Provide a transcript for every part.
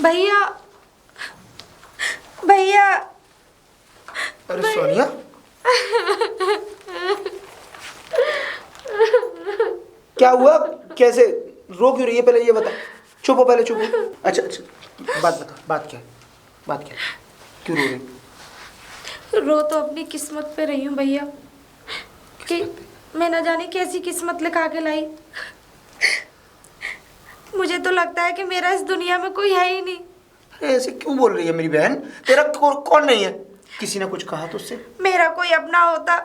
भैया भैया। अरे सोनिया, क्या हुआ? कैसे रो क्यों रही है? पहले ये बता। चुप हो, पहले चुप हो। अच्छा अच्छा, बात बता, बात क्या है? बात क्या है? क्यों रो रही? रो तो अपनी किस्मत पे रही हूँ भैया कि मैं न जाने कैसी किस्मत लिखा के लाई। मुझे तो लगता है कि मेरा इस दुनिया में कोई है ही नहीं। अरे ऐसे क्यों बोल रही है मेरी बहन? तेरा कौन नहीं है? किसी ने कुछ कहा तो उससे? मेरा कोई अपना होता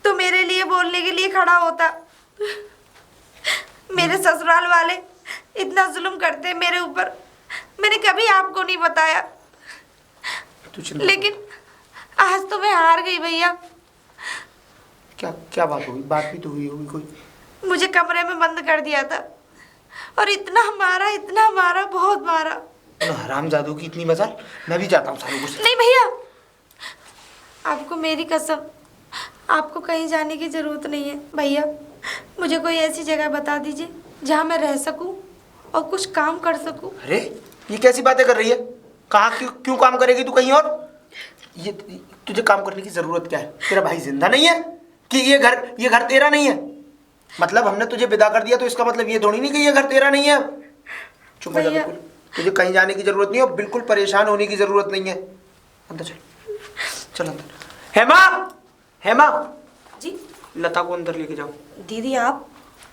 तो मेरे लिए बोलने के लिए खड़ा होता। मेरे ससुराल वाले इतना जुल्म करते मेरे ऊपर, मैंने कभी आपको नहीं बताया। लेकिन आज तो मैं हार गई भैया। क्या क्या बात हुई? बात भी तो हुई होगी कोई। मुझे कमरे में बंद कर दिया था और इतना मारा, बहुत मारा। हरामजादों की इतनी मजाल। मैं भी जाता हूँ सारों को। नहीं भैया, आपको मेरी कसम, आपको कहीं जाने की जरूरत नहीं है भैया। मुझे कोई ऐसी जगह बता दीजिए जहाँ मैं रह सकूं और कुछ काम कर सकूं। अरे ये कैसी बातें कर रही है? कहाँ क्यों काम करेगी तू कहीं और? ये तुझे काम करने की जरूरत क्या है? तेरा भाई जिंदा नहीं है कि ये घर तेरा नहीं है? मतलब हमने तुझे विदा कर दिया तो इसका मतलब ये थोड़ी नहीं कि ये घर तेरा नहीं है। चुप हो जा बिल्कुल। तुझे कहीं जाने की जरूरत नहीं है और बिल्कुल परेशान होने की जरूरत नहीं है। अंदर चल, चल अंदर। हेमा, हेमा जी। लता को अंदर लेके जाओ। दीदी आप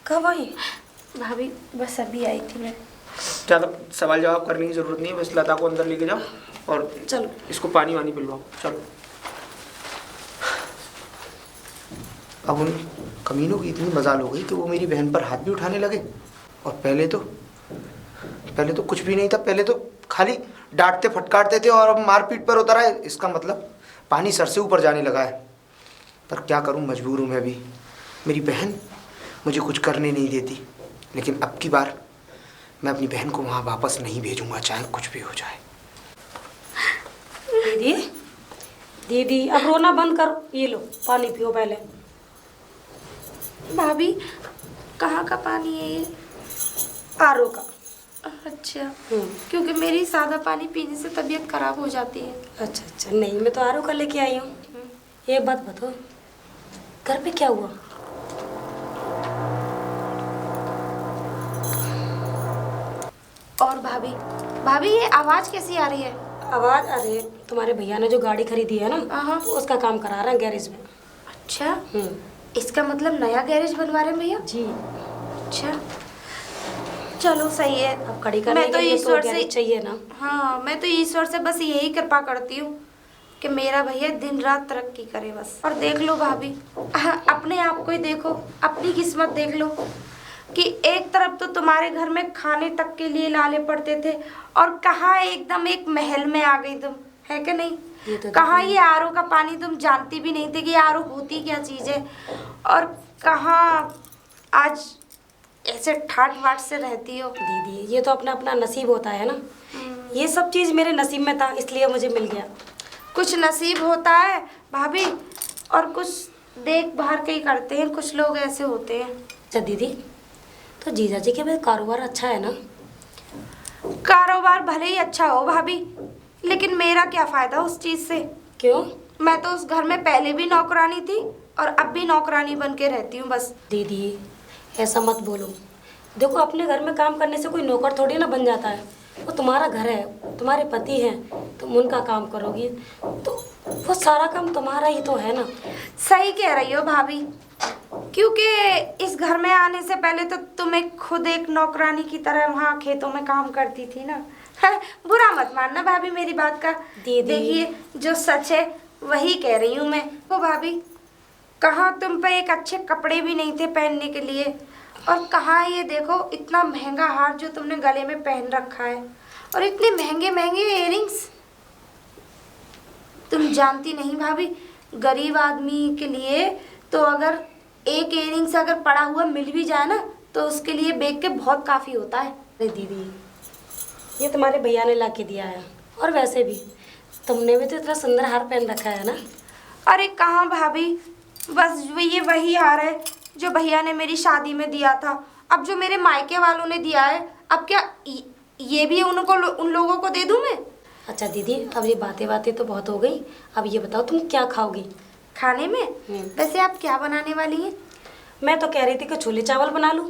कब आई? भाभी बस अभी आई थी मैं। ज़्यादा सवाल जवाब करने की जरूरत नहीं है, बस लता को अंदर लेके जाओ और चलो इसको पानी वानी पिलवाओ। चलो। अब उन कमीनों की इतनी मजाल हो गई कि वो मेरी बहन पर हाथ भी उठाने लगे। और पहले तो कुछ भी नहीं था। पहले तो खाली डांटते फटकारते थे और अब मारपीट पर उतर आए। इसका मतलब पानी सर से ऊपर जाने लगा है। पर क्या करूं, मजबूर हूं मैं भी। मेरी बहन मुझे कुछ करने नहीं देती, लेकिन अब की बार मैं अपनी बहन को वहाँ वापस नहीं भेजूंगा, चाहे कुछ भी हो जाए। दीदी, दीदी अब रोना बंद करो। ये लो पानी पियो पहले। भाभी कहाँ का पानी है ये? आरो का। अच्छा, क्योंकि मेरी सादा पानी पीने से तबीयत खराब हो जाती है। अच्छा अच्छा, नहीं मैं तो आरो का लेके आई हूँ। एक बात बताओ, घर पे क्या हुआ? और भाभी ये आवाज कैसी आ रही है? आवाज? अरे तुम्हारे भैया ने जो गाड़ी खरीदी है ना, हाँ। तो उसका काम करा रहे हैं गैरेज में। अच्छा, इसका मतलब नया गैरेज बनवा रहे हैं भैया? जी। अच्छा चलो सही है। अब खड़ी करने मैं तो के लिए ईश्वर तो से गैरेज चाहिए ना। हाँ, मैं तो ईश्वर से बस यही कृपा करती हूँ कि मेरा भैया दिन रात तरक्की करे बस। और देख लो भाभी, अपने आप को ही देखो, अपनी किस्मत देख लो कि एक तरफ तो तुम्हारे घर में खाने तक के लिए लाले पड़ते थे और कहाँ एकदम एक महल में आ गई तुम, है कि नहीं? कहाँ ये आरओ का पानी तुम जानती भी नहीं थे कि आरओ होती क्या चीज़ है, और कहाँ आज ऐसे ठाट बाट से रहती हो। दीदी ये तो अपना अपना नसीब होता है ना। ये सब चीज़ मेरे नसीब में था, इसलिए मुझे मिल गया। कुछ नसीब होता है भाभी और कुछ देख बाहर के ही करते हैं, कुछ लोग ऐसे होते हैं। अच्छा दीदी, तो जीजा जी के भाई कारोबार अच्छा है ना? कारोबार भले ही अच्छा हो भाभी, लेकिन मेरा क्या फायदा उस चीज से? क्यों? मैं तो उस घर में पहले भी नौकरानी थी और अब भी नौकरानी बन के रहती हूँ बस। दीदी ऐसा मत बोलो। देखो अपने घर में काम करने से कोई नौकर थोड़ी ना बन जाता है। वो तुम्हारा घर है, तुम्हारे पति हैं, तुम उनका काम करोगी तो वो सारा काम तुम्हारा ही तो है ना। सही कह रही हो भाभी, क्योंकि इस घर में आने से पहले तो तुम खुद एक नौकरानी की तरह वहाँ खेतों में काम करती थी ना। हाँ, बुरा मत मानना भाभी मेरी बात का। दीदी देखिए जो सच है वही कह रही हूँ मैं। वो भाभी कहाँ तुम पे एक अच्छे कपड़े भी नहीं थे पहनने के लिए, और कहाँ ये देखो इतना महंगा हार जो तुमने गले में पहन रखा है, और इतने महंगे महंगे इयररिंग्स। तुम जानती नहीं भाभी, गरीब आदमी के लिए तो अगर एक इयररिंग्स अगर पड़ा हुआ मिल भी जाए ना तो उसके लिए बेच के बहुत काफ़ी होता है। अरे दीदी ये तुम्हारे भैया ने ला के दिया है, और वैसे भी तुमने भी तो इतना सुंदर हार पहन रखा है ना। अरे कहाँ भाभी, बस ये वही हार है जो भैया ने मेरी शादी में दिया था। अब जो मेरे मायके वालों ने दिया है, अब क्या ये भी उन लोगों को दे दूं मैं? अच्छा दीदी, अब ये बातें बातें तो बहुत हो गई, अब ये बताओ तुम क्या खाओगी? खाने में वैसे आप क्या बनाने वाली हैं? मैं तो कह रही थी कि छोले चावल बना लूं।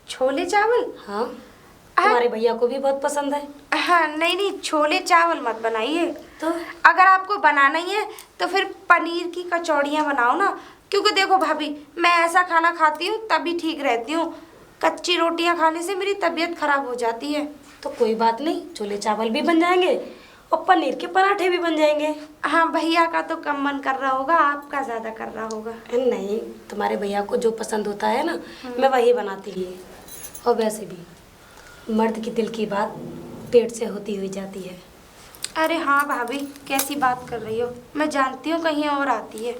छोले चावल? हाँ, तुम्हारे भैया को भी बहुत पसंद है। हाँ नहीं नहीं, छोले चावल मत बनाइए। तो अगर आपको बनाना ही है तो फिर पनीर की कचौड़ियाँ बनाओ ना, क्योंकि देखो भाभी, मैं ऐसा खाना खाती हूँ तभी ठीक रहती हूँ, कच्ची रोटियाँ खाने से मेरी तबीयत खराब हो जाती है। तो कोई बात नहीं, छोले चावल भी बन जाएंगे और पनीर के पराठे भी बन जाएंगे। हाँ, भैया का तो कम मन कर रहा होगा, आपका ज़्यादा कर रहा होगा। नहीं, तुम्हारे भैया को जो पसंद होता है ना, मैं वही बनाती ही। और वैसे भी मर्द की दिल की बात पेट से होती हुई जाती है। अरे हाँ भाभी, कैसी बात कर रही हो, मैं जानती हूँ कहीं और आती है।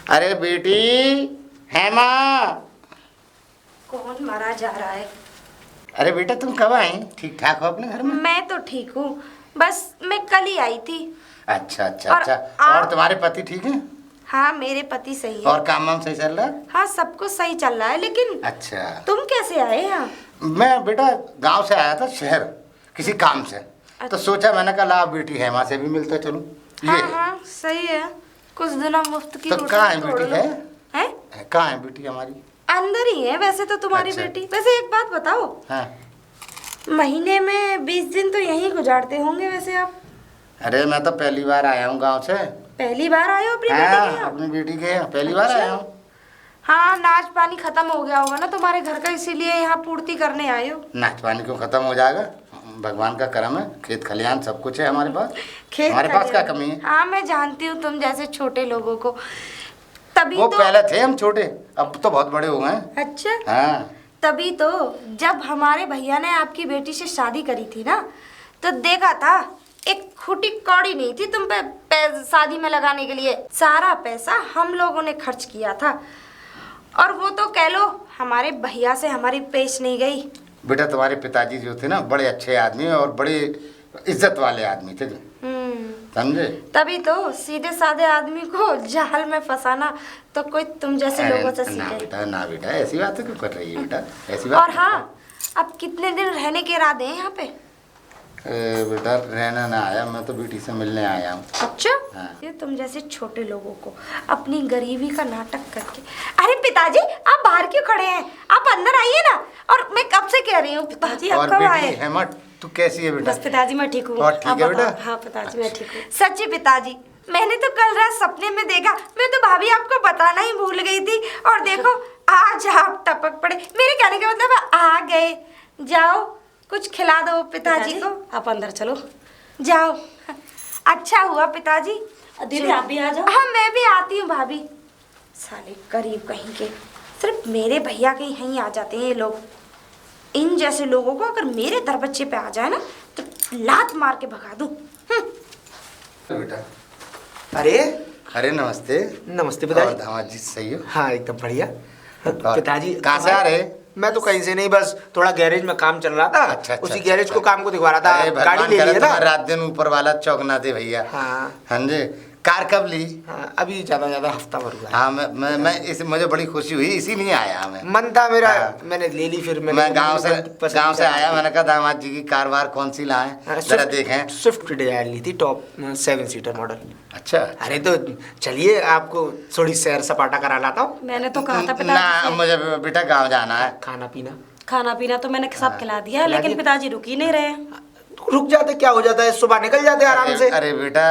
अरे बेटी हेमा। कौन मारा जा रहा है? अरे बेटा तुम कब आई? ठीक ठाक हो अपने घर में? मैं तो ठीक हूँ, बस मैं कल ही आई थी। अच्छा अच्छा और अच्छा। और तुम्हारे पति ठीक है? हाँ, मेरे पति सही है। और काम वाम सही चल रहा है? हाँ, सब कुछ सही चल रहा है, लेकिन अच्छा। तुम कैसे आए यहाँ? मैं बेटा गांव से आया था शहर किसी काम से। तो सोचा मैंने कहा ला बेटी हेमा से भी मिलता चलूं। हाँ ये हाँ सही है, कुछ दिनों मुफ्त की तो रोटी कहाँ है तोड़ बेटी? लो। है हैं? कहाँ है बेटी हमारी? अंदर ही है वैसे तो तुम्हारी अच्छा। बेटी। वैसे एक बात बताओ, हाँ। महीने में 20 दिन तो यहीं गुजारते होंगे वैसे आप? अरे मैं तो पहली बार आया हूँ गाँव से। पहली बार आए हो अपनी बेटी के हाँ, यहाँ? अपनी बेटी के यहाँ पहली बार आया हूँ। हाँ, नाच पानी खत्म हो गया होगा ना तुम्हारे घर का, इसीलिए यहाँ पूर्ति करने आए हो। नाच पानी क्यों खत्म हो जाएगा? भगवान का करम है, खेत खलियान सब कुछ है हमारे पास। खेत हमारे पास क्या खलियान। कमी है? हाँ, मैं जानती हूँ तुम जैसे छोटे लोगों को, तभी वो तो। पहले थे हम छोटे, अब तो बहुत बड़े हो गए हैं। अच्छा, हाँ। तभी तो जब हमारे भैया ने आपकी बेटी से शादी करी थी ना, तो देखा था एक खूटी कौड़ी नहीं थी तुम पे शादी में लगाने के लिए। सारा पैसा हम लोगों ने खर्च किया था, और वो तो कह लो हमारे भैया से हमारी पेश नहीं गई। बेटा तुम्हारे पिताजी जो थे ना, बड़े अच्छे आदमी और बड़े इज्जत वाले आदमी थे, समझे? तभी तो सीधे साधे आदमी को जाल में फंसाना तो कोई तुम जैसे लोगों से ना सीखे। बेटा, ना बेटा, ऐसी बात क्यों कर रही है बेटा? ऐसी बात और हाँ, अब कितने दिन रहने के इरादे हैं यहाँ पे? बेटा रहना ना आया, मैं तो बेटी से मिलने आया हूँ। अच्छा, हाँ। ये तुम जैसे छोटे लोगों को अपनी गरीबी का नाटक करके। अरे पिताजी, आप बाहर क्यों खड़े हैं? आप अंदर आइए ना। और मैं कब से कह रही हूँ पिताजी आप और कब बेटी आए? हेमा तू कैसी है बेटा? बस पिताजी मैं ठीक हूँ। और ठीक आप है बेटा? बताओ। हाँ पिताजी मैं ठीक हूँ। सच्ची पिताजी, मैंने तो कल रात सपने में देखा, मैं तो भाभी आपको बताना ही भूल गई थी, और देखो आज आप टपक पड़े। मेरे कहने का मतलब आ गए। जाओ कुछ खिला दो पिताजी को। आप अंदर चलो। जाओ। अच्छा हुआ पिताजी। दीदी आप भी आ जाओ। हाँ, मैं भी आती हूँ भाभी। साले गरीब कहीं के, सिर्फ मेरे भैया के यहीं आ जाते हैं ये लोग। इन जैसे लोगों को अगर मेरे दरबच्चे पे आ जाए ना, तो लात मार के भगा दूं। बेटा अरे अरे नमस्ते। नमस्ते और पिताजी। दामाद जी सही हो? हाँ एकदम बढ़िया। और पिताजी कहाँ से आ रहे? मैं तो कहीं से नहीं, बस थोड़ा गैरेज में काम चल रहा था। अच्छा, उसी अच्छा, गैरेज अच्छा। को काम को दिखवा रहा था। अरे गाड़ी भगवान ले करे ली है ना। तुम्हारे रात दिन ऊपर वाला चौक ना दे भैया। हाँ हाँ जी। कार कब ली? हाँ, अभी ज्यादा हफ्ता भर हुआ है। हाँ मैं मुझे बड़ी खुशी हुई, इसीलिए आया मैं। मन था मेरा। हाँ। मैंने ले ली, फिर मैं गांव से आया, मैंने कहा दामाद जी की कार वार कौन सी लाएं, जरा देखें। स्विफ्ट डिजायर ली थी, टॉप 7 सीटर मॉडल। अच्छा। अरे तो चलिए आपको थोड़ी सैर सपाटा करा लाता हूँ। मैंने तो कहा था ना पिताजी से, मुझे बेटा गांव जाना है। खाना पीना खाना पीना तो मैंने सब खिला दिया, खिला लेकिन दिया? पिताजी रुक ही नहीं रहे। रुक जाते क्या हो जाता है, सुबह निकल जाते आराम से। अरे बेटा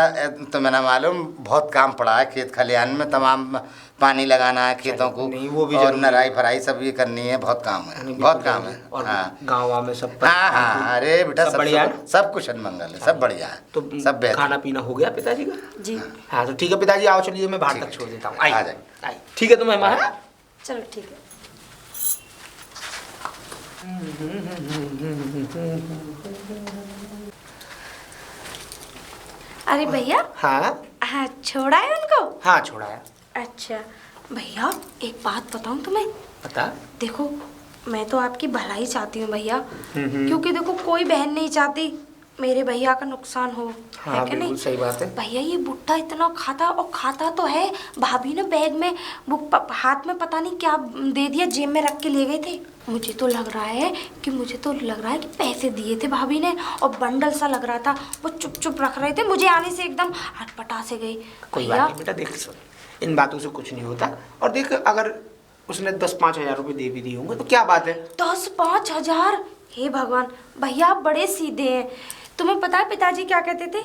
तो मैंने मालूम बहुत काम पड़ा है खेत खलियान में, तमाम पानी लगाना है खेतों को, नहीं, वो भी और जरूरी है। नराई फराई सब ये करनी है, बहुत काम है, नहीं, बहुत बिल्कुल काम है। और हाँ गाँव में सब हाँ हाँ, अरे बेटा सब बढ़िया है? सब कुछ मंगल है, सब बढ़िया है, तो सब बेहतर। खाना पीना हो गया पिताजी का? जी हाँ तो ठीक है पिताजी, आओ चलिए मैं बाहर ठीक तक है, छोड़ देता हूँ। आ जाए। आई ठीक है, तुम्हें माँ। चलो ठीक है। अरे भैया, हाँ हाँ छोड़ा है उनको? हाँ छोड़ाया। अच्छा भैया, एक बात बताऊं तुम्हें? बता। देखो मैं तो आपकी भलाई चाहती हूँ भैया, क्योंकि देखो कोई बहन नहीं चाहती मेरे भैया का नुकसान हो, हाँ है कि बिल्कुल नहीं? सही बात है। भैया ये बुट्टा इतना खाता, और खाता तो है, भाभी ने बैग में वो हाथ में पता नहीं क्या दे दिया, जेब में रख के ले गए थे। मुझे तो लग रहा है कि पैसे दिए थे भाभी ने, और बंडल सा लग रहा था, वो चुप चुप रख रहे थे, मुझे आने से एकदम हटपटा से गई। कोई बात नहीं बेटा, देख सुन, इन बातों से कुछ नहीं होता। और देख, अगर उसने 10-5 हज़ार रुपये दे भी दिए होंगे तो क्या बात है। 10-5 हज़ार? हे भगवान, भैया आप बड़े सीधे हैं। तुम्हें पता है पिताजी क्या कहते थे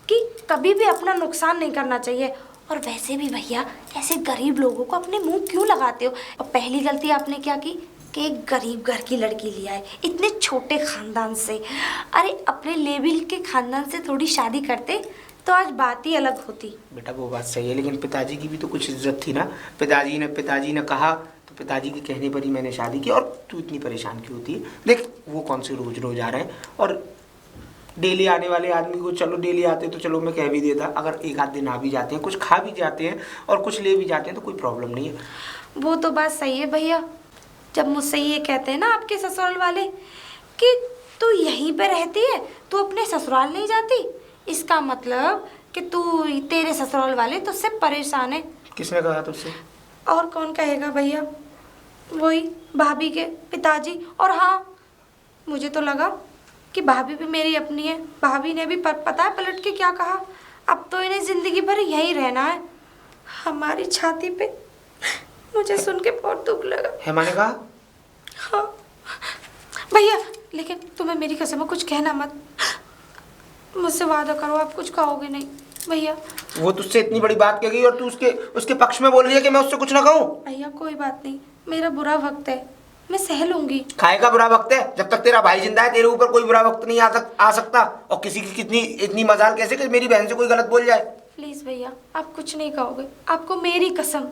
कि कभी भी अपना नुकसान नहीं करना चाहिए। और वैसे भी भैया, ऐसे गरीब लोगों को अपने मुंह क्यों लगाते हो? और पहली गलती आपने क्या की कि एक गरीब घर की लड़की लिया है, इतने छोटे खानदान से। अरे अपने लेवल के खानदान से थोड़ी शादी करते तो आज बात ही अलग होती। बेटा वो बात सही है, लेकिन पिताजी की भी तो कुछ इज्जत थी ना। पिताजी ने कहा तो पिताजी के कहने पर ही मैंने शादी की। और तू इतनी परेशान क्यों होती है? देख, वो कौन से रोज रोज आ रहे हैं, और डेली आने वाले आदमी को चलो डेली आते तो चलो मैं कह भी देता, अगर एक आध दिन आ भी जाते हैं, कुछ खा भी जाते हैं और कुछ ले भी जाते हैं तो कोई प्रॉब्लम नहीं है। वो तो बात सही है भैया। जब मुझसे ये कहते हैं ना आपके ससुराल वाले कि तू यहीं पे रहती है, तू अपने ससुराल नहीं जाती, इसका मतलब कि तेरे ससुराल वाले तुझसे परेशान है। किसने कहा तुझसे? और कौन कहेगा भैया, वही भाभी के पिताजी। और हाँ, मुझे तो लगा कि भाभी भी मेरी अपनी है। भाभी ने भी पता है पलट के क्या कहा, अब तो इन्हें जिंदगी भर यहीं रहना है। हमारी छाती पे मुझे सुन के बहुत दुख लगा। हेमा ने कहा? हाँ भैया, लेकिन तुम्हें मेरी कसम है, कुछ कहना मत। मुझसे वादा करो आप कुछ कहोगे नहीं भैया। वो तुझसे इतनी बड़ी बात कह गई और तू उसके पक्ष में बोल रही है कि मैं उससे कुछ ना कहूँ? भैया कोई बात नहीं, मेरा बुरा वक्त है, मैं सह लूंगी। खाए का बुरा वक्त है? जब तक तेरा भाई जिंदा है तेरे ऊपर कोई बुरा वक्त नहीं आ सकता। और किसी की इतनी मजाल कैसे कि मेरी बहन से कोई गलत बोल जाए? प्लीज भैया, आप कुछ नहीं कहोगे, आपको मेरी कसम,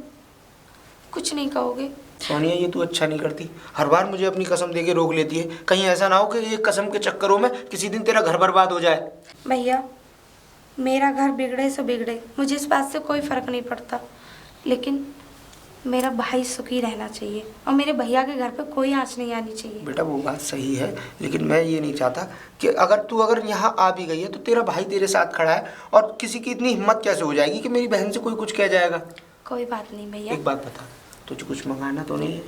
कुछ नहीं कहोगे। सोनिया, ये तू अच्छा नहीं करती, हर बार मुझे अपनी कसम दे के रोक लेती है। कहीं ऐसा ना हो कि ये कसम के चक्करों में किसी दिन तेरा घर बर्बाद हो जाए। भैया मेरा घर बिगड़े सो बिगड़े, मुझे इस बात से कोई फर्क नहीं पड़ता, लेकिन मेरा भाई सुखी रहना चाहिए और मेरे भैया के घर पे कोई आँच नहीं आनी चाहिए। बेटा वो बात सही है, लेकिन मैं ये नहीं चाहता कि अगर यहाँ आ भी गई है तो तेरा भाई तेरे साथ खड़ा है, और किसी की इतनी हिम्मत कैसे हो जाएगी कि मेरी बहन से कोई कुछ कह जाएगा? कोई बात नहीं भैया। एक बात बता, तुझे कुछ मंगाना तो नहीं है?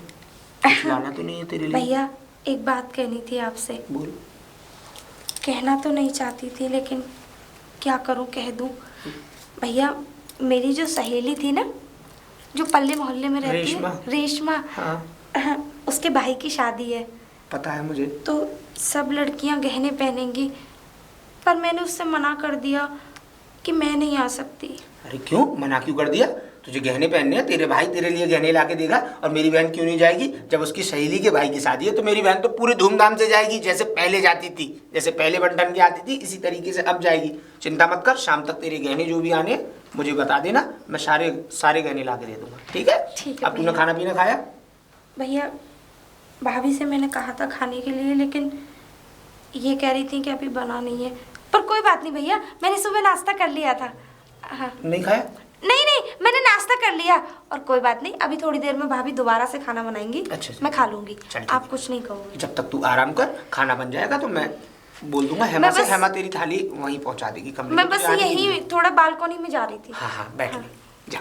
कुछ लाना तो नहीं है तेरे लिए? भैया एक बात कहनी थी आपसे। बोल। कहना तो नहीं चाहती थी, लेकिन क्या करूं, कह दूं। भैया मेरी जो सहेली थी ना, जो पल्ले मोहल्ले में रहती है, रेशमा, हाँ। उसके भाई की शादी है। पता है मुझे। तो सब लड़कियां गहने पहनेंगी, पर मैंने उससे मना कर दिया कि मैं नहीं आ सकती। अरे क्यों मना क्यों कर दिया? तुझे गहने पहनने हैं, तेरे भाई तेरे लिए गहने ला के देगा, और मेरी बहन क्यों नहीं जाएगी? जब उसकी सहेली के भाई की शादी है तो मेरी बहन तो पूरे धूमधाम से जाएगी, जैसे पहले जाती थी, जैसे पहले बंटन की आती थी, इसी तरीके से अब जाएगी। चिंता मत कर, शाम तक तेरे गहने जो भी आने मुझे बता देना, मैं सारे गहने ला के दे दूंगा। ठीक है? ठीक है। अब तूने खाना पीना खाया? भैया भाभी से मैंने कहा था खाने के लिए, लेकिन ये कह रही थी कि अभी बना नहीं है। पर कोई बात नहीं भैया, मैंने सुबह नाश्ता कर लिया था। हाँ। नहीं खाया? नहीं, मैंने नाश्ता कर लिया। और कोई बात नहीं, अभी थोड़ी देर में भाभी दोबारा से खाना बनाएंगी। अच्छा। मैं खा लूंगी, चल, आप कुछ नहीं कहोगे। जब तक तू आराम कर, खाना बन जाएगा तो मैं बोल दूंगा हेमा से, हेमा तेरी थाली वहीं पहुंचा देगी कमरे में। मैं बस यही थोड़ा बालकनी में जा रही थी। हाँ बैठ जा।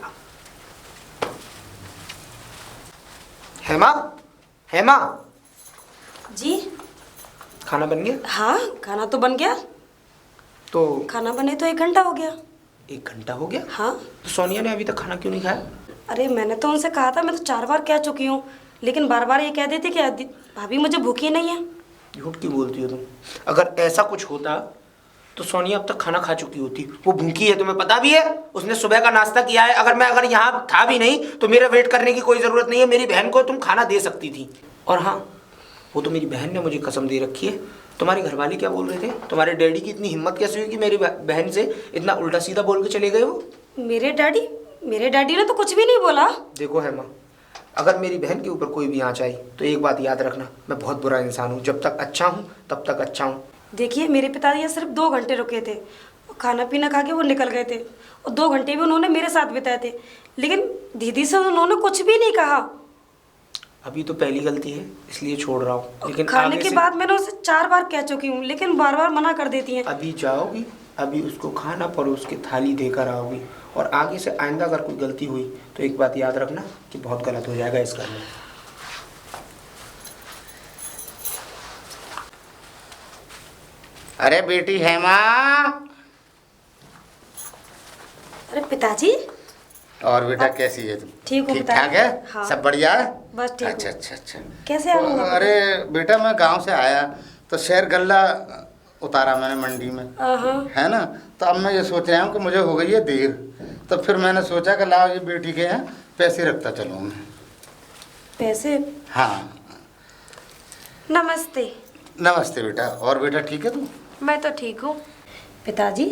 हेमा जी खाना बन गया? हाँ, खाना तो बन गया। तो खाना बने तो 1 घंटा हो गया। 1 घंटा हो गया? हाँ। तो सोनिया ने अभी तक खाना क्यों नहीं खाया? अरे मैंने तो उनसे कहा था, मैं तो 4 बार कह चुकी हूँ, लेकिन बार बार ये कह देते कि भाभी मुझे भूखी नहीं है। झूठ क्यों बोलती हो तुम? अगर ऐसा कुछ होता तो सोनिया अब तक खाना खा चुकी होती। वो भूखी है, तुम्हें पता भी है, उसने सुबह का नाश्ता किया है। अगर यहाँ था भी नहीं तो मेरा वेट करने की कोई ज़रूरत नहीं है। मेरी बहन को तुम खाना दे सकती थी। और हाँ, वो तो मेरी बहन ने मुझे कसम दे रखी है। तुम्हारे घर वाले क्या बोल रहे थे? तुम्हारे डैडी की इतनी हिम्मत कैसे हुई कि मेरी बहन से इतना उल्टा सीधा बोल के चले गए वो? मेरे डैडी ने तो कुछ भी नहीं बोला। देखो हेमा, अगर मेरी बहन के ऊपर कोई भी आँच आई तो एक बात याद रखना, मैं बहुत बुरा इंसान हूँ। जब तक अच्छा हूँ तब तक अच्छा हूँ। देखिए, मेरे पिताजी यहाँ सिर्फ 2 घंटे रुके थे, खाना पीना खा के वो निकल गए थे, और 2 घंटे भी उन्होंने मेरे साथ बिताए थे, लेकिन दीदी से उन्होंने कुछ भी नहीं कहा। अभी तो पहली गलती है इसलिए छोड़ रहा हूँ, लेकिन खाने आगे के से बाद मैंने उसे 4 बार कह चुकी हूँ, लेकिन बार बार मना कर देती हैं। अभी जाओगी, अभी उसको खाना परोस के थाली देकर आओगी, और आगे से आइंदा अगर कोई गलती हुई तो एक बात याद रखना कि बहुत गलत हो जाएगा इस घर में। अरे बेटी हेमा। अरे पिताजी। और बेटा कैसी है तुम? ठीक हो ठीक पिताजी? ठाक है? हाँ। सब बढ़िया है? बस ठीक अच्छा हूँ। अच्छा अच्छा। कैसे आ गए? अरे बेटा मैं गांव से आया तो शहर गल्ला उतारा मैंने मंडी में, हाँ। है ना। तो अब मैं ये सोच रहा हूँ कि मुझे हो गई है देर, तो फिर मैंने सोचा कि लाओ ये बेटी के यहाँ पैसे रखता चलूँ मैं। पैसे? हाँ। नमस्ते। नमस्ते बेटा। और बेटा ठीक है तू? मैं तो ठीक हूँ। पिताजी,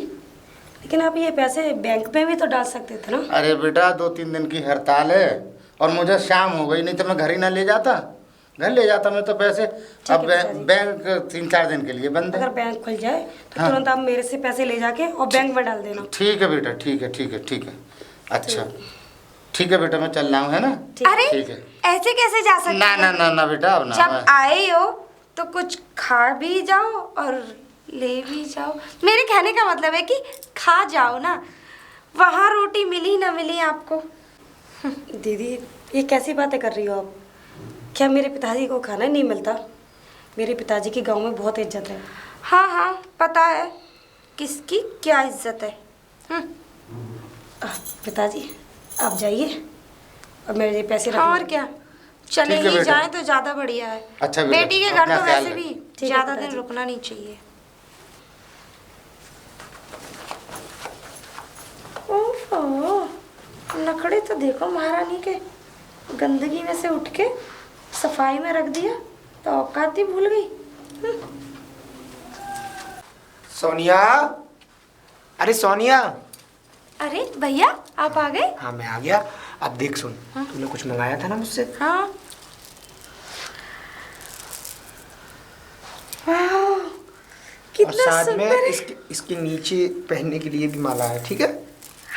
लेकिन आप ये पैसे बैंक में भी तो डाल सकते थे ना। अरे बेटा 2-3 दिन की हड़ताल है और मुझे शाम हो गई, नहीं तो मैं घर ही ना ले जाता, घर ले जाता मैं तो पैसे। अब बैंक 3-4 दिन के लिए बंद है। अगर बैंक खुल जाए तो हाँ। तुरंत आप मेरे से पैसे ले जाके और बैंक में डाल देना। ठीक है बेटा, ठीक है ठीक है ठीक है। अच्छा ठीक है बेटा, मैं चल रहा हूँ, है ना। अरे ठीक है। ऐसे कैसे जा सकते ना हैं? ना ना ना बेटा, अब ना। जब आए हो तो कुछ खा भी जाओ और ले भी जाओ। मेरे कहने का मतलब है कि खा जाओ ना, वहाँ रोटी मिली ना मिली आपको। दीदी, ये कैसी बातें कर रही हो आप? क्या मेरे पिताजी को खाना नहीं मिलता? मेरे पिताजी की गांव में बहुत इज्जत है। हाँ हाँ, पता है किसकी क्या इज्जत है। पिताजी आप जाइए और मेरे लिए पैसे रख और लीजिए। क्या, चले ठीक है ही बेटा। जाए तो ज्यादा बढ़िया है। अच्छा बेटा, बेटी के घर अपना तो ख्याल वैसे रख। भी ठीक है ज्यादा दिन पिताजी। रुकना नहीं चाहिए। ओहो, नखड़े तो देखो महारानी के। गंदगी में से उठ के सफाई में रख दिया तो औकात ही भूल गई। सोनिया, अरे सोनिया। अरे भैया आप आ गए? हाँ मैं आ गया। अब देख सुन, तूने कुछ मंगाया था ना मुझसे। हाँ। वाह, और कितना साथ में सुंदर है। इसके नीचे पहनने के लिए भी माला है, ठीक है।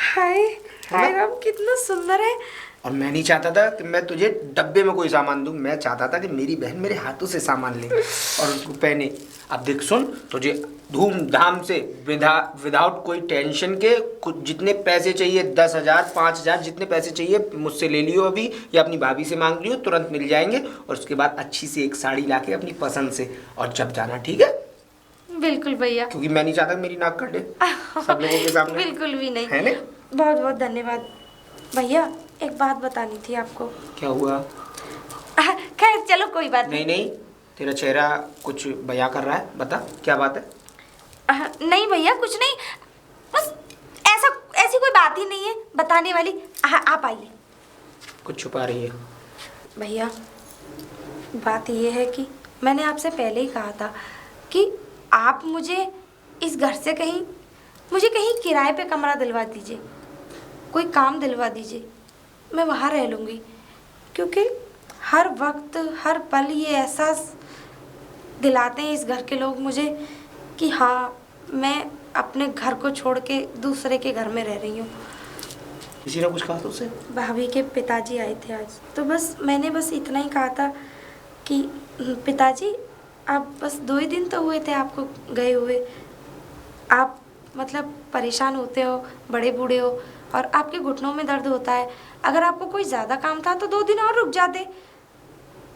हाय हाय राम, कितना सुंदर है। और मैं नहीं चाहता था कि मैं तुझे डब्बे में कोई सामान दूं, मैं चाहता था कि मेरी बहन मेरे हाथों से सामान ले और उसको पहने। अब देख सुन, तुझे धूमधाम से विदाउट कोई टेंशन के कुछ जितने पैसे चाहिए, 10,000 5,000 जितने पैसे चाहिए मुझसे ले लियो अभी, या अपनी भाभी से मांग लियो, तुरंत मिल जाएंगे। और उसके बाद अच्छी सी एक साड़ी लाके अपनी पसंद से, और जब जाना, ठीक है। बिल्कुल भैया। क्योंकि मैं नहीं चाहता मेरी नाक कटे सब लोगों के सामने। बिल्कुल भी नहीं। है ना? बहुत बहुत धन्यवाद भैया। एक बात बतानी थी आपको। क्या हुआ? खैर चलो कोई बात नहीं नहीं, तेरा चेहरा कुछ बयां कर रहा है, बता क्या बात है। नहीं भैया, कुछ नहीं, बस ऐसी कोई बात ही नहीं है बताने वाली। आप आइए। कुछ छुपा रही है? भैया बात ये है कि मैंने आपसे पहले ही कहा था कि आप मुझे इस घर से मुझे कहीं किराए पे कमरा दिलवा दीजिए, कोई काम दिलवा दीजिए, मैं वहाँ रह लूँगी। क्योंकि हर वक्त हर पल ये एहसास दिलाते हैं इस घर के लोग मुझे कि हाँ, मैं अपने घर को छोड़ के दूसरे के घर में रह रही हूँ। किसी ने कुछ कहा तो उसे? भाभी के पिताजी आए थे आज, तो मैंने बस इतना ही कहा था कि पिताजी आप बस 2 ही दिन तो हुए थे आपको गए हुए, आप मतलब परेशान होते हो, बड़े बूढ़े हो और आपके घुटनों में दर्द होता है, अगर आपको कोई ज़्यादा काम था तो 2 दिन और रुक जाते।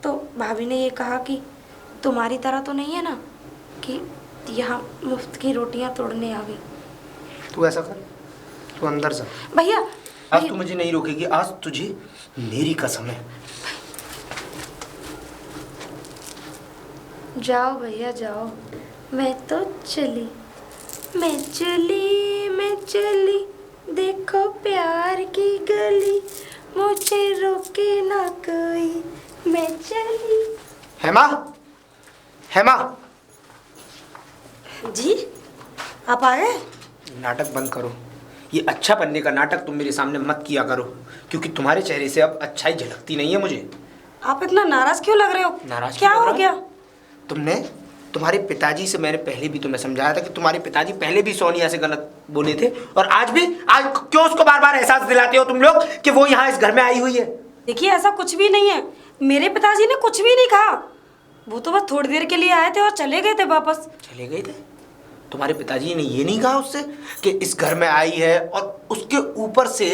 तो भाभी ने ये कहा कि तुम्हारी तरह तो नहीं है ना कि यहाँ मुफ्त की रोटियाँ तोड़ने आ गई। तू ऐसा कर, तू अंदर जा। भैया आज तू मुझे नहीं रोकेगी, आज तुझे मेरी कसम है। जाओ भैया जाओ, मैं तो चली, मैं चली, देखो प्यार की गली, मुझे रोके ना कोई, मैं चली। हेमा, हेमा। जी आप आ गए? नाटक बंद करो, ये अच्छा बनने का नाटक तुम मेरे सामने मत किया करो, क्योंकि तुम्हारे चेहरे से अब अच्छाई झलकती नहीं है मुझे। आप इतना नाराज क्यों लग रहे हो? नाराज क्या क्यों लग हो रहा गया? है? तुमने तुम्हारे पिताजी से, मैंने पहले भी तुम्हें समझाया था कि तुम्हारे पिताजी पहले भी सोनिया से गलत बोले थे, और आज क्यों उसको बार बार एहसास दिलाते हो तुम लोग कि वो यहाँ इस घर में आई हुई है? देखिए ऐसा कुछ भी नहीं है, मेरे पिताजी ने कुछ भी नहीं कहा। वो तो बस थोड़ी देर के लिए आए थे और चले गए थे वापस। चले गए थे? तुम्हारे पिताजी ने ये नहीं कहा उससे कि इस घर में आई है और उसके ऊपर से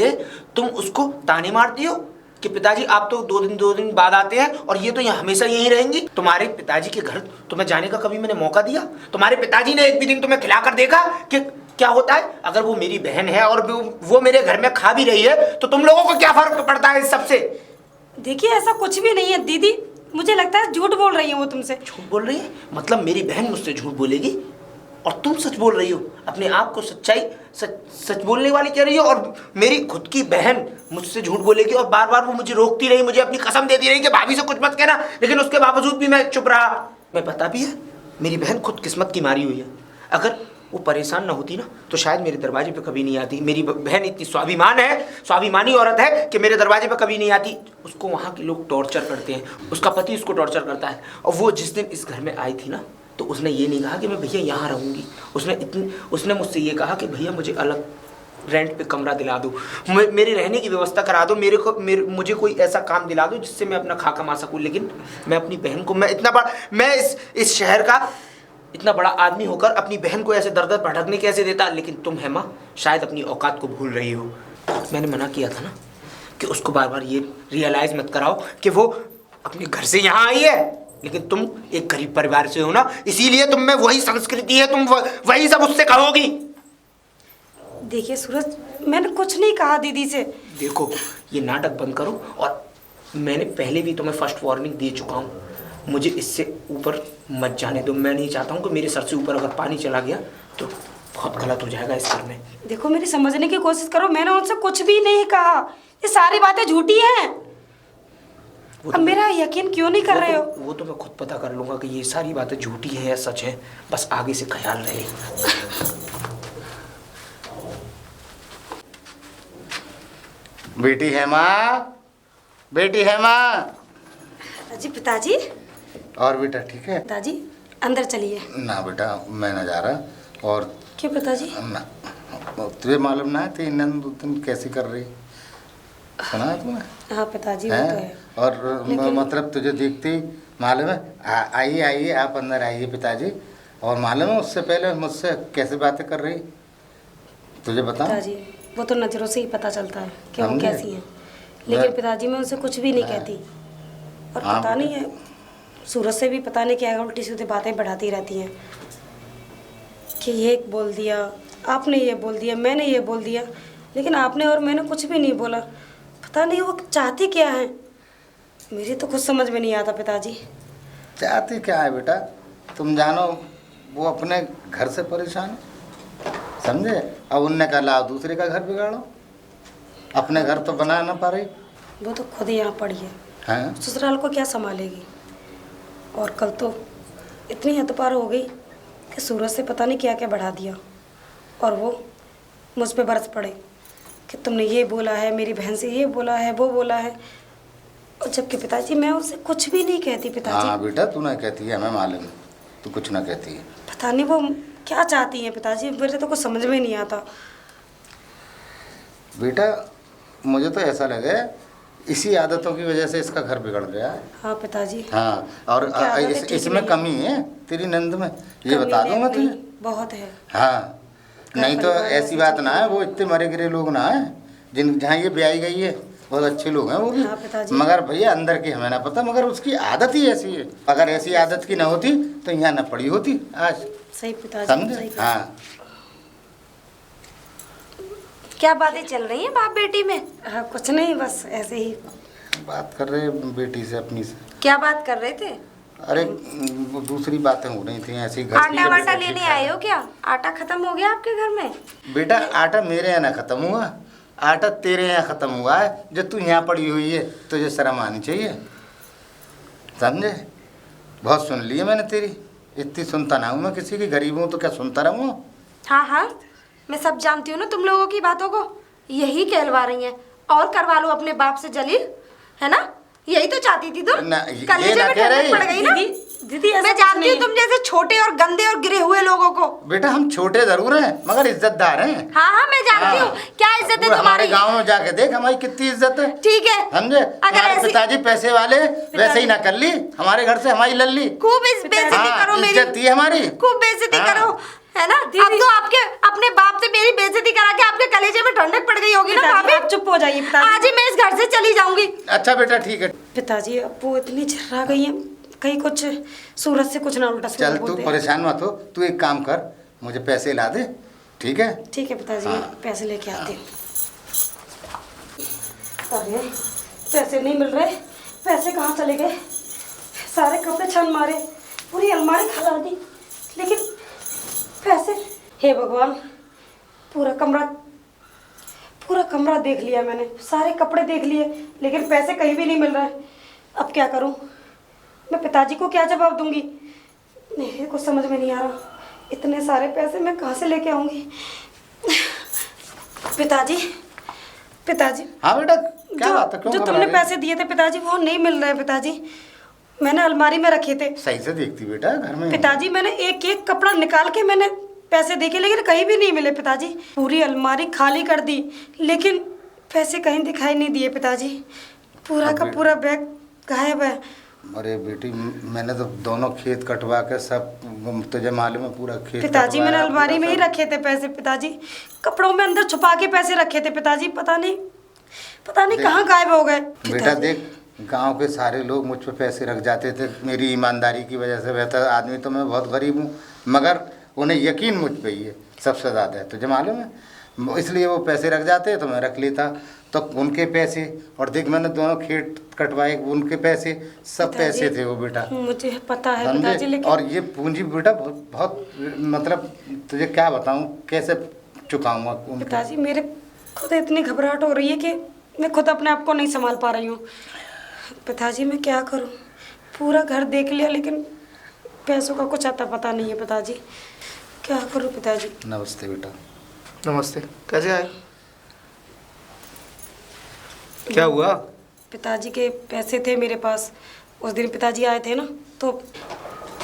तुम उसको ताने मारती हो कि पिताजी आप तो दो दिन बाद आते हैं और ये तो यहाँ हमेशा यहीं रहेंगी? तुम्हारे पिताजी के घर तुम्हें जाने का कभी मैंने मौका दिया? तुम्हारे पिताजी ने एक भी दिन तुम्हें खिलाकर देखा कि क्या होता है? अगर वो मेरी बहन है और वो मेरे घर में खा भी रही है तो तुम लोगों को क्या फर्क पड़ता है इस सबसे? देखिए ऐसा कुछ भी नहीं है दीदी, मुझे लगता है झूठ बोल रही है वो तुमसे। झूठ बोल रही है? मतलब मेरी बहन मुझसे झूठ बोलेगी और तुम सच बोल रही हो? अपने आप को सच बोलने वाली कह रही हो और मेरी खुद की बहन मुझसे झूठ बोलेगी और बार बार वो मुझे रोकती रही, मुझे अपनी कसम देती रही कि भाभी से कुछ मत कहना, लेकिन उसके बावजूद भी मैं चुप रहा। मैं पता भी है मेरी बहन खुद किस्मत की मारी हुई है। अगर वो परेशान ना होती ना तो शायद मेरे दरवाजे पे कभी नहीं आती। मेरी बहन इतनी स्वाभिमानी औरत है कि मेरे दरवाजे पे कभी नहीं आती। उसको वहाँ के लोग टॉर्चर करते हैं, उसका पति उसको टॉर्चर करता है। और वो जिस दिन इस घर में आई थी ना तो उसने ये नहीं कहा कि मैं भैया यहाँ रहूँगी, उसने मुझसे ये कहा कि भैया मुझे अलग रेंट पे कमरा दिला दो, मेरे रहने की व्यवस्था करा दो, मुझे कोई ऐसा काम दिला दो जिससे मैं अपना खा कमा सकूँ। लेकिन मैं अपनी बहन को, मैं इस शहर का इतना बड़ा आदमी होकर अपनी बहन को ऐसे दर दर भटकने कैसे देता? लेकिन तुम है माँ शायद अपनी औकात को भूल रही हो। मैंने मना किया था ना कि उसको बार बार ये रियलाइज मत कराओ कि वो अपने घर से यहाँ आई है, लेकिन तुम एक गरीब परिवार से हो ना, इसीलिए तुम में वही संस्कृति है, तुम वही सब उससे कहोगी। देखिए सूरज, मैंने कुछ नहीं कहा दीदी से। देखो ये नाटक बंद करो, और मैंने पहले भी तुम्हें फर्स्ट वार्निंग दे चुका हूँ, मुझे इससे ऊपर मत जाने दो। मैं नहीं चाहता हूँ कि मेरे सर से ऊपर अगर पानी चला गया तो बहुत गलत हो जाएगा इस घर में। देखो मेरी समझने की कोशिश करो, मैंने उनसे कुछ भी नहीं कहा, ये सारी बातें झूठी हैं। अब मेरा यकीन क्यों नहीं कर रहे हो? वो तो मैं खुद पता कर लूंगा कि ये सारी बातें झूठी हैं या सच हैं, बस आगे से ख्याल रहे। बेटी है माँ, बेटी है माँ। जी पिताजी। और बेटा ठीक है? पिताजी अंदर चलिए। ना बेटा मैं ना जा रहा। और क्यों पिताजी? ना तुझे मालूम ना थी नंद तुम कैसी कर रही, सुना है तुमने? हाँ पिताजी वो तो है। और मतलब तुझे देखती मालूम है, आइए आप अंदर आइए पिताजी। और मालूम है उससे पहले मुझसे कैसी बातें कर रही, तुझे बताऊं? पिताजी वो तो नजरों से ही पता चलता है कि वो कैसी है, लेकिन पिताजी मैं उनसे कुछ भी नहीं कहती। और पता नहीं है सूरज से भी पता नहीं क्या उल्टी सीधी बातें बढ़ाती रहती हैं कि ये बोल दिया आपने, ये बोल दिया मैंने, ये बोल दिया, लेकिन आपने और मैंने कुछ भी नहीं बोला। पता नहीं वो चाहती क्या है, मेरी तो कुछ समझ में नहीं आता पिताजी। चाहती क्या है बेटा, तुम जानो, वो अपने घर से परेशान है, समझे? अब उनने कहा लाओ दूसरे का घर बिगाड़ो, अपने घर तो बना ना पा रही। वो तो खुद ही यहाँ पड़ी है, हाँ? ससुराल को क्या संभालेगी। और कल तो इतनी हद पार हो गई कि सूरज से पता नहीं क्या क्या बढ़ा दिया, और वो मुझ पे बरस पड़े कि तुमने ये बोला है, मेरी बहन से ये बोला है, वो बोला है। और जबकि पिताजी मैं उससे कुछ भी नहीं कहती। पिताजी हाँ बेटा तू ना कहती है, हमें मालूम है तू कुछ ना कहती है। पता नहीं वो क्या चाहती है पिताजी, मेरे तो कुछ समझ में नहीं आता। बेटा मुझे तो ऐसा लगे इसी आदतों की वजह से इसका घर बिगड़ गया है। हाँ पिताजी। हाँ और इसमें कमी है तेरी नंद में, ये बता दूँ मैं तुझे। बहुत है। हाँ नहीं तो ऐसी बात ना है, वो इतने मरे गिरे लोग ना है जिन जहाँ ये ब्याई गई है, बहुत अच्छे लोग हैं वो भी। हाँ पिताजी। मगर भैया अंदर की हमें ना पता, मगर उसकी आदत ही ऐसी है। अगर ऐसी आदत की ना होती तो यहाँ न पड़ी होती आज। सही पिताजी। समझे? हाँ क्या बातें चल रही हैं बाप बेटी में? हाँ कुछ नहीं, बस ऐसे ही बात कर रहे बेटी से अपनी से। क्या बात कर रहे थे? अरे वो दूसरी बातें हो रही थी ऐसी घर की। आटा वाटा लेने आए हो क्या? आटा खत्म हो गया आपके घर में? बेटा आटा मेरे यहाँ ना खत्म हुआ, आटा तेरे यहाँ खत्म हुआ है। जो तू यहाँ पड़ी हुई है तुझे शर्म आनी चाहिए, समझे? बहुत सुन ली है मैंने तेरी, इतनी सुनता ना हूँ मैं किसी की, गरीब हूँ तो क्या सुनता रहूँ? हाँ हाँ मैं सब जानती हूँ ना तुम लोगों की बातों को, यही कहलवा रही हैं। और करवा लो अपने बाप से जलील, है ना? यही तो चाहती थी तुम। ना, ये कलेजे ना में कह ठंडक रही। पड़ गई ना? दीदी दीदी ऐसा मैं कुछ जानती नहीं हूँ है। तुम जैसे छोटे और गंदे और गिरे हुए लोगों को। बेटा हम छोटे जरूर हैं मगर इज्जतदार हैं। हाँ हाँ मैं जानती हाँ। हूँ क्या इज्जत है पूरा हमारे तुम्हारी। गांव में जाके देख हमारी कितनी इज्जत है। ठीक है समझे? अगर हमारे ऐसी पिताजी पैसे वाले वैसे ही ना कर ली, हमारे घर से हमारी लल्ली। खूब इस बेइज्जती हाँ, करो मेरी, इज्जत थी हमारी। खूब बेइज्जती हाँ। करो है ना। अब तो आपके अपने बाप से मेरी बेइज्जती करा के आपके कलेजे में ठंडक पड़ गई होगी ना पिताजी, भाभी। आप चुप हो जाइए पिताजी। आज ही मैं इस घर से चली जाऊंगी। अच्छा बेटा ठीक है। पिताजी अब वो इतनी झर्रा गई है, कहीं कुछ सूरज से कुछ ना उल्टा सीधा चल बोल तू दे। परेशान मत हो, तू एक काम कर मुझे पैसे ला दे, ठीक है? ठीक है पिताजी, हाँ। मैं पैसे लेके आती हूँ। अरे पैसे नहीं मिल रहे, पैसे कहाँ चले गए? सारे कपड़े छान मारे, पूरी अलमारी खिला दी, लेकिन पैसे, हे भगवान, पूरा कमरा देख लिया मैंने, सारे कपड़े देख लिए, लेकिन पैसे कहीं भी नहीं मिल रहे। अब क्या करूं? मैं पिताजी को क्या जवाब दूंगी? मेरे को समझ में नहीं आ रहा, इतने सारे पैसे मैं कहाँ से लेके आऊंगी? पिताजी, हाँ बेटा क्या बात है, क्यों जो घबरा तुमने रही? पैसे दिए थे पिताजी, वो नहीं मिल रहे पिताजी। मैंने अलमारी में रखे थे सही से देखती बेटा घर में। पिताजी, मैंने एक एक कपड़ा निकाल के मैंने पैसे देखे, लेकिन कहीं भी नहीं मिले पिताजी। पूरी अलमारी खाली कर दी, लेकिन पैसे कहीं दिखाई नहीं दिए पिताजी। पूरा का पूरा बैग गायब है। अरे बेटी मैंने तो दोनों खेत कटवा के सब, तुझे मालूम है पूरा खेत पिताजी मैंने कटवाया, अलमारी में ही पूरा रखे थे पैसे पिताजी, कपड़ों में अंदर छुपा के पैसे रखे थे पिताजी। पता नहीं देख- कहाँ गायब हो गए सब। बेटा पिताजी। देख गांव के सारे लोग मुझ पे पैसे रख जाते थे मेरी ईमानदारी की वजह से। बेहतर आदमी तो मैं बहुत गरीब हूँ, मगर उन्हें यकीन मुझ पे ही है सबसे ज़्यादा है, तुझे मालूम है, इसलिए वो पैसे रख जाते तो मैं रख लेता। तो उनके पैसे, और देख मैंने दोनों खेत कटवाए, उनके पैसे सब पिताजी, पैसे थे वो बेटा, मुझे पता है समझे? पिताजी, लेकिन और ये पूंजी बेटा बहुत बहुत मतलब तुझे क्या बताऊँ कैसे चुकाऊँगा उनके। पिताजी मेरे खुद इतनी घबराहट हो रही है कि मैं खुद अपने आप को नहीं संभाल पा रही हूँ। पिताजी मैं क्या करूँ? पूरा घर देख लिया, लेकिन पैसों का कुछ आता पता नहीं है पिताजी। क्या करूँ पिताजी? नमस्ते बेटा। नमस्ते, कैसे आए? क्या हुआ? पिताजी के पैसे थे मेरे पास, उस दिन पिताजी आए थे ना, तो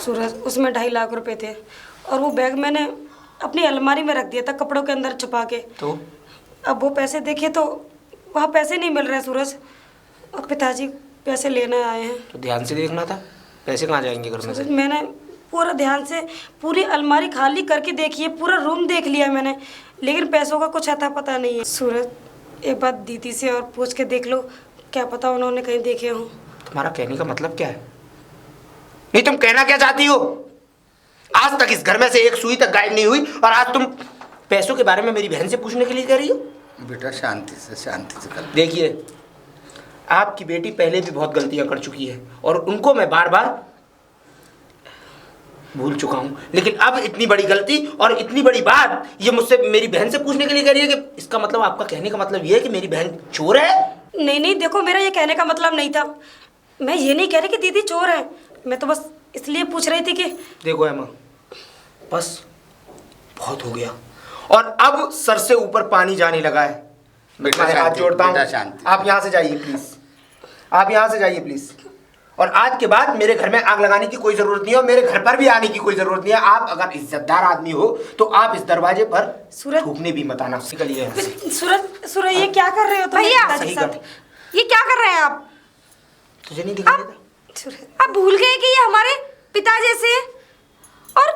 सूरज उसमें 2.5 लाख रुपए थे, और वो बैग मैंने अपनी अलमारी में रख दिया था कपड़ों के अंदर छुपा के। तो अब वो पैसे देखे तो वहाँ पैसे नहीं मिल रहे सूरज, और पिताजी पैसे लेने आए हैं। तो ध्यान से देखना था, पैसे कहाँ जाएंगे घर में से? सूरज मैंने पूरा ध्यान से पूरी अलमारी खाली करके देखी है, पूरा रूम देख लिया मैंने, लेकिन पैसों का कुछ आता पता नहीं है। सूरज एक बात दीदी से और पूछ के देख लो, क्या पता उन्होंने कहीं देखे हों। तुम्हारा कहने का मतलब क्या है? नहीं तुम कहना क्या चाहती हो? आज तक इस घर में से एक सुई तक गायब नहीं हुई, और आज तुम पैसों के बारे में मेरी बहन से पूछने के लिए कह रही हो? बेटा शांति से कर। देखिए आपकी बेटी पहले भी बहुत गलतियां कर चुकी है, और उनको मैं बार बार भूल चुका हूं, लेकिन अब इतनी बड़ी गलती और इतनी बड़ी बात ये मुझसे मेरी बहन से पूछने के लिए कह रही है, कि इसका मतलब आपका कहने का मतलब ये है कि मेरी बहन चोर है? नहीं देखो, मेरा ये कहने का मतलब नहीं था। मैं ये नहीं कह रही कि दीदी चोर है, मैं तो बस इसलिए पूछ रही थी कि देखो एमा, बस बहुत हो गया, और अब सर से ऊपर पानी जाने लगा है। मैं तुम्हारे हाथ जोड़ता हूँ, बेटा शांति। आप यहाँ से जाइए प्लीज, आप यहाँ से जाइए प्लीज। और आज के बाद मेरे घर में आग लगाने की कोई जरूरत नहीं है, और मेरे घर पर भी आने की कोई जरूरत नहीं है। आप अगर इज्जतदार आदमी हो तो आप इस दरवाजे पर सूरज- थूकने भी मत आना। निकलिए यहाँ से। सूरज ये क्या कर रहे हो तुम भैया, पिताजी सही के कर। साथ? ये क्या कर रहे हैं आप? तुझे नहीं दिखाई देता? सूरज, आप भूल गए कि ये हमारे पिता जैसे हैं, और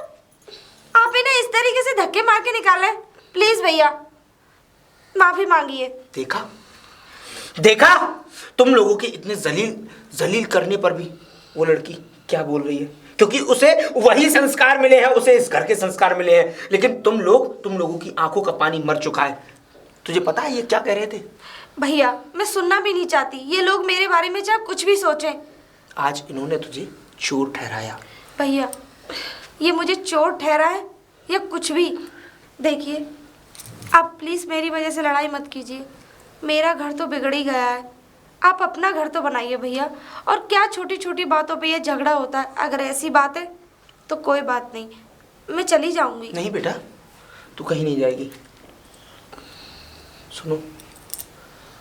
आप इन्हें इस तरीके से धक्के मार के निकाले। प्लीज भैया माफी मांगिए। देखा देखा, तुम लोगों के इतने जलील करने पर भी वो लड़की क्या बोल रही है, क्योंकि उसे वही संस्कार मिले हैं, उसे इस घर के संस्कार मिले हैं। लेकिन तुम लोगों की आंखों का पानी मर चुका है। तुझे पता है ये क्या कह रहे थे? भैया मैं सुनना भी नहीं चाहती, ये लोग मेरे बारे में चाहे कुछ भी सोचें। आज इन्होंने तुझे चोर ठहराया। भैया ये मुझे चोर ठहराए या कुछ भी, देखिए आप प्लीज़ मेरी वजह से लड़ाई मत कीजिए। मेरा घर तो बिगड़ ही गया है, आप अपना घर तो बनाइए भैया। और क्या छोटी छोटी बातों पे ये झगड़ा होता है? अगर ऐसी बात है तो कोई बात नहीं, मैं चली जाऊंगी। नहीं बेटा, तू कहीं नहीं जाएगी। सुनो,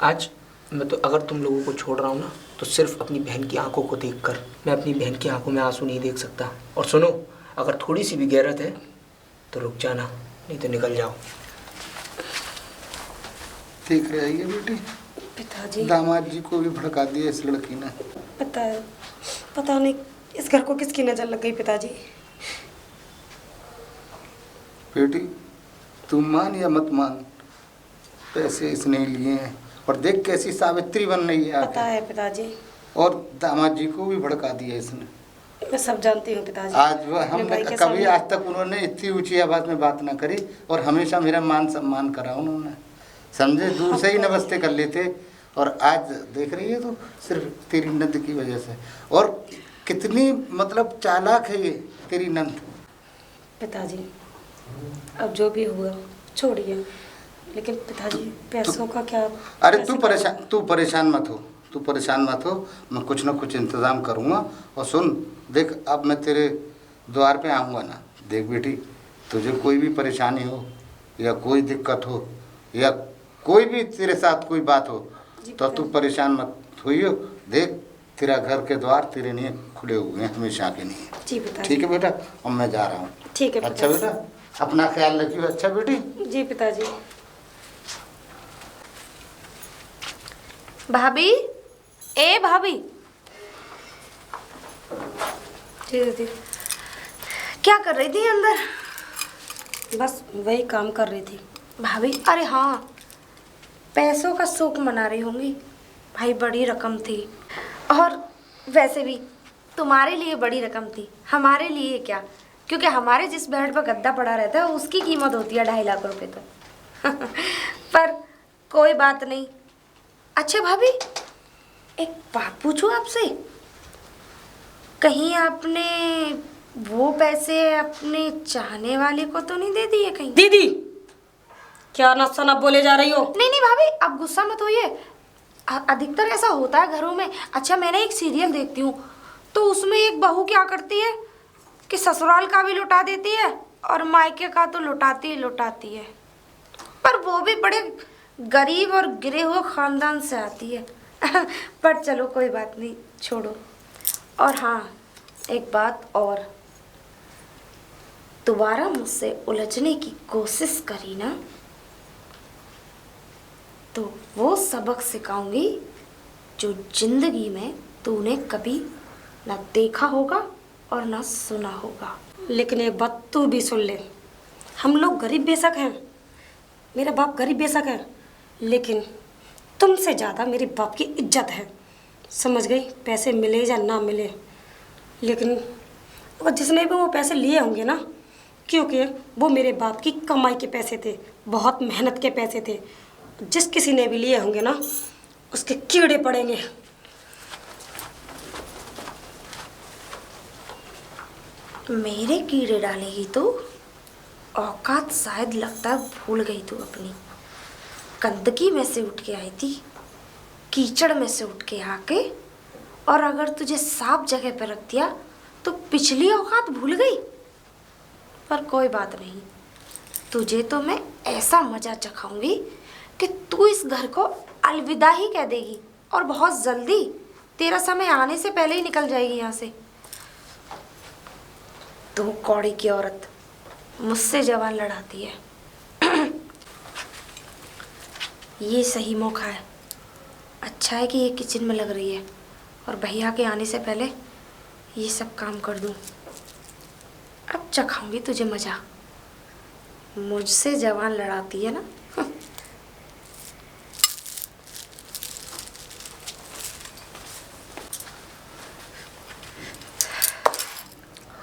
आज मैं तो अगर तुम लोगों को छोड़ रहा हूँ ना तो सिर्फ अपनी बहन की आंखों को देखकर। मैं अपनी बहन की आंखों में आंसू नहीं देख सकता। और सुनो, अगर थोड़ी सी भी गैरत है तो रुक जाना, नहीं तो निकल जाओ। ठीक रहेगी बेटी। पिताजी, दामाद जी को भी भड़का दिया इस लड़की ने। पता नहीं इस घर को किसकी नजर लग गई पिताजी। बेटी तू मान या मत मान, पैसे इसने लिए हैं और देख कैसी सावित्री बन रही है पता आके। है पिताजी, और दामाद जी को भी भड़का दिया इसने। मैं सब जानती हूँ पिताजी। आज वह अपने हम भाई के कभी सामने- आज तक उन्होंने इतनी ऊंची आवाज में बात ना करी और हमेशा मेरा मान सम्मान करा उन्होंने, समझे। दूर से ही नमस्ते कर लेते। और आज देख रही है तो सिर्फ तेरी नंद की वजह से। और कितनी मतलब चालाक है ये तेरी नंद। पिताजी अब जो भी हुआ छोड़िए, लेकिन पिताजी पैसों का क्या? अरे पैसे तू परेशान मत हो, तू परेशान मत हो। मैं कुछ ना कुछ इंतज़ाम करूँगा। और सुन देख, अब मैं तेरे द्वार पे आऊँगा ना, देख बेटी तुझे कोई भी परेशानी हो या कोई दिक्कत हो या कोई भी तेरे साथ कोई बात हो तो तू परेशान मत होइयो। देख तेरा घर के द्वार तेरे लिए खुले हुए हैं हमेशा के लिए। जी पिताजी। ठीक है बेटा, अब मैं जा रहा हूँ। ठीक है अच्छा पिताजी। बेटा, अपना ख्याल रखियो। अच्छा बेटी। जी पिताजी। भाभी, ए भाभी, जी दीदी, क्या कर रही थी अंदर? बस वही काम कर रही थी। भाभी, अरे हाँ, पैसों का शौक मना रही होंगी। भाई बड़ी रकम थी, और वैसे भी तुम्हारे लिए बड़ी रकम थी, हमारे लिए क्या, क्योंकि हमारे जिस बेड पर गद्दा पड़ा रहता है उसकी कीमत होती है 2.5 लाख रुपए तो। पर कोई बात नहीं। अच्छा भाभी, एक बात पूछूं आपसे, कहीं आपने वो पैसे अपने चाहने वाले को तो नहीं दे दिए कहीं? दीदी क्या ना सना बोले जा रही हो? नहीं नहीं भाभी, आप गुस्सा मत होइए। अधिकतर ऐसा होता है घरों में। अच्छा, मैंने एक सीरियल देखती हूँ तो उसमें एक बहू क्या करती है कि ससुराल का भी लुटा देती है और मायके का तो लुटाती ही लुटाती है, पर वो भी बड़े गरीब और गिरे हुए खानदान से आती है। पर चलो कोई बात नहीं, छोड़ो। और हाँ, एक बात और, दोबारा मुझसे उलझने की कोशिश करी ना तो वो सबक सिखाऊंगी जो जिंदगी में तूने कभी ना देखा होगा और ना सुना होगा। लेकिन एक बात तू भी सुन ले, हम लोग गरीब बेशक हैं, मेरा बाप गरीब बेशक है, लेकिन तुमसे ज़्यादा मेरे बाप की इज्जत है, समझ गई? पैसे मिले या ना मिले, लेकिन वो जिसने भी वो पैसे लिए होंगे ना, क्योंकि वो मेरे बाप की कमाई के पैसे थे, बहुत मेहनत के पैसे थे। जिस किसी ने भी लिए होंगे ना उसके कीड़े पड़ेंगे। मेरे कीड़े डालेगी तो औकात शायद लगता है भूल गई तू अपनी। गंदगी में से उठ के आई थी, कीचड़ में से उठ के आके, और अगर तुझे साफ जगह पर रख दिया तो पिछली औकात भूल गई। पर कोई बात नहीं, तुझे तो मैं ऐसा मजा चखाऊंगी कि तू इस घर को अलविदा ही कह देगी, और बहुत जल्दी, तेरा समय आने से पहले ही निकल जाएगी यहाँ से। तू कौड़ी की औरत मुझसे जवान लड़ाती है। ये सही मौका है। अच्छा है कि ये किचन में लग रही है और भैया के आने से पहले ये सब काम कर दूं। अब चखाऊंगी तुझे मजा। मुझसे जवान लड़ाती है ना।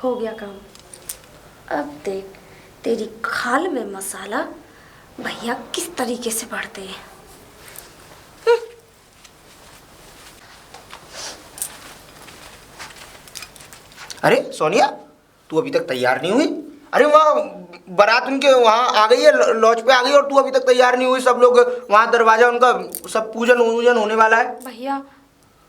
हो गया काम। अब देख तेरी खाल में मसाला भैया किस तरीके से भरते हैं। अरे सोनिया, तू अभी तक तैयार नहीं हुई? अरे वहाँ बारात उनके वहाँ आ गई है, लॉज पे आ गई, और तू अभी तक तैयार नहीं हुई। सब लोग वहाँ, दरवाजा उनका सब पूजन वूजन होने वाला है। भैया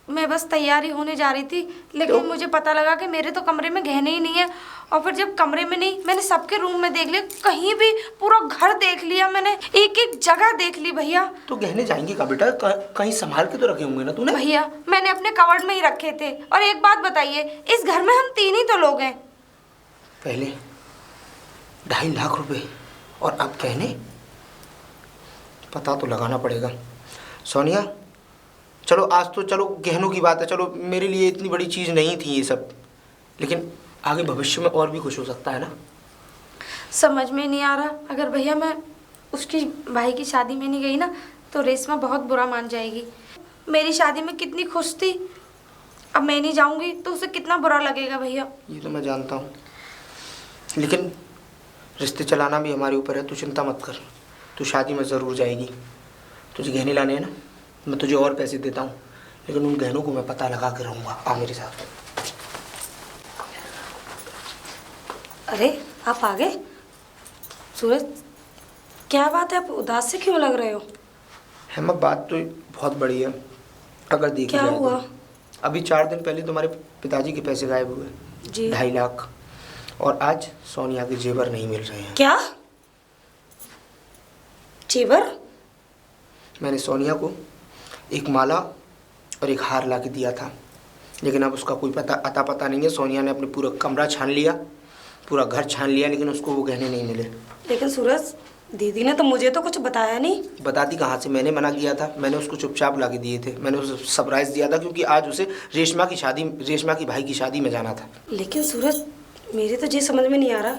मैं बस तैयारी होने जा रही थी, लेकिन क्यों? मुझे पता लगा कि मेरे तो कमरे में गहने ही नहीं है। और फिर जब कमरे में नहीं, मैंने सबके रूम में देख लिया, कहीं भी पूरा घर देख लिया मैंने, एक एक जगह देख ली भैया। तो गहने जाएंगे कहाँ बेटा? कहीं संभाल के तो रखे होंगे ना तूने? भैया मैंने अपने कवर्ड में ही रखे थे। और एक बात बताइए, इस घर में हम 3 ही तो लोग हैं। पहले 2.5 लाख रुपए और अब गहने? पता तो लगाना पड़ेगा। सोनिया चलो, आज तो चलो गहनों की बात है, चलो मेरे लिए इतनी बड़ी चीज़ नहीं थी ये सब, लेकिन आगे भविष्य में और भी कुछ हो सकता है ना। समझ में नहीं आ रहा, अगर भैया मैं उसकी भाई की शादी में नहीं गई ना तो रेशमा बहुत बुरा मान जाएगी। मेरी शादी में कितनी खुश थी, अब मैं नहीं जाऊंगी तो उसे कितना बुरा लगेगा भैया। ये तो मैं जानता हूँ, लेकिन रिश्ते चलाना भी हमारे ऊपर है। तू चिंता मत कर, तू शादी में ज़रूर जाएगी। तुझे गहने लाने हैं ना, मैं तुझे और पैसे देता हूँ, लेकिन उन गहनों को मैं पता लगा के रहूँगा। आ मेरे साथ। अरे आप आ गए? सूरज, क्या बात है, आप उदास से क्यों लग रहे हो? हेमा, बात तो बहुत बड़ी है। अगर देखी क्या जाए तो हुआ? अभी 4 दिन पहले तुम्हारे पिताजी के पैसे गायब हुए, जी। 2.5 लाख, और आज सोनिया के जेवर नहीं मिल रहे हैं। क्या जेवर? मैंने सोनिया को एक माला और एक हार ला के दिया था, लेकिन अब उसका कोई अता पता नहीं है। सोनिया ने अपने पूरा कमरा छान लिया, पूरा घर छान लिया, लेकिन उसको वो गहने नहीं मिले। लेकिन सूरज, दीदी ने तो मुझे तो कुछ बताया नहीं। बताती कहाँ से, मैंने मना किया था। मैंने उसको चुपचाप ला के दिए थे, मैंने उसे सरप्राइज दिया था, क्योंकि आज उसे रेशमा की भाई की शादी में जाना था। लेकिन सूरज, मेरे तो ये समझ में नहीं आ रहा,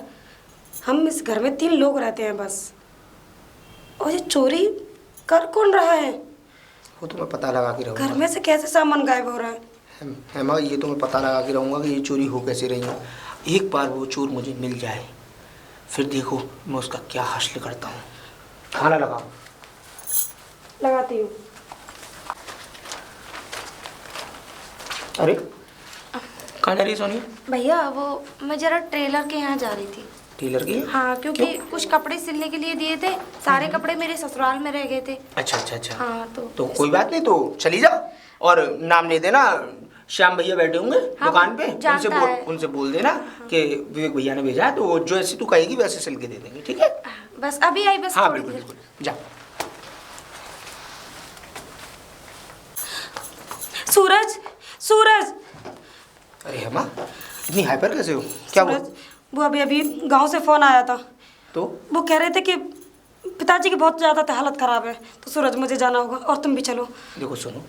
हम इस घर में 3 लोग रहते हैं बस, और ये चोरी कर कौन रहा है? वो तो मैं पता लगा के घर रहूँगा। में से कैसे सामान गायब हो रहा है? हेमा, ये तो मैं पता लगा के रहूँगा कि ये चोरी हो कैसे रही है। एक बार वो चोर मुझे मिल जाए, फिर देखो मैं उसका क्या हासिल करता हूँ। खाना लगाओ। लगाती हूँ। अरे कहाँ जा रही सोनिया? भैया वो मैं जरा ट्रेलर के यहाँ जा रही थी। टेलर की? हाँ, क्योंकि कुछ कपड़े सिलने के लिए दिए थे, सारे कपड़े मेरे ससुराल में रह गए थे। अच्छा अच्छा अच्छा। हाँ तो कोई बात नहीं, तो चली जाओ और नाम ले देना। श्याम भैया बैठे होंगे हाँ, दुकान पे, जानता है। उनसे बोल देना कि विवेक भैया ने भेजा है, तो वो जो ऐसी तू कहेगी वैसे सिल के दे देंगे, ठीक है? बस अभी आई, बस हाँ थोड़ी बिल्कुल देर। बिल्कुल, जा। सूरज, सूरज! अरे हेमा, इतनी हाइपर कैसे हो? क्या हुआ? सूरज, वो अभी गांव से फोन आया था, तो वो कह रहे थे कि पिताजी की बहुत ज़्यादा हालत ख़राब है, तो सूरज मुझे जाना होगा और तुम भी चलो। देखो सुनो,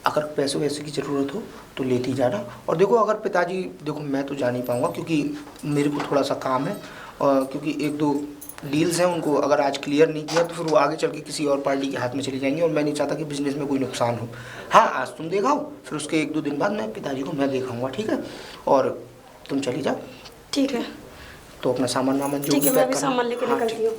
अगर पैसों वैसे की ज़रूरत हो तो लेती जाना। और देखो अगर पिताजी, देखो मैं तो जा नहीं पाऊँगा क्योंकि मेरे को थोड़ा सा काम है, और क्योंकि 1-2 डील्स हैं, उनको अगर आज क्लियर नहीं किया तो फिर वो आगे चल के किसी और पार्टी के हाथ में चली जाएंगी, और मैं नहीं चाहता कि बिजनेस में कोई नुकसान हो। हाँ, आज तुम देखाओ, फिर उसके 1-2 दिन बाद मैं पिताजी को मैं देखाऊँगा, ठीक है? और तुम चली जाओ। ठीक है। तो अपना सामान वामान जो ठीक भी है, मैं पैक भी करना। सामान लेके हाँ, निकलती ठीक। हूँ।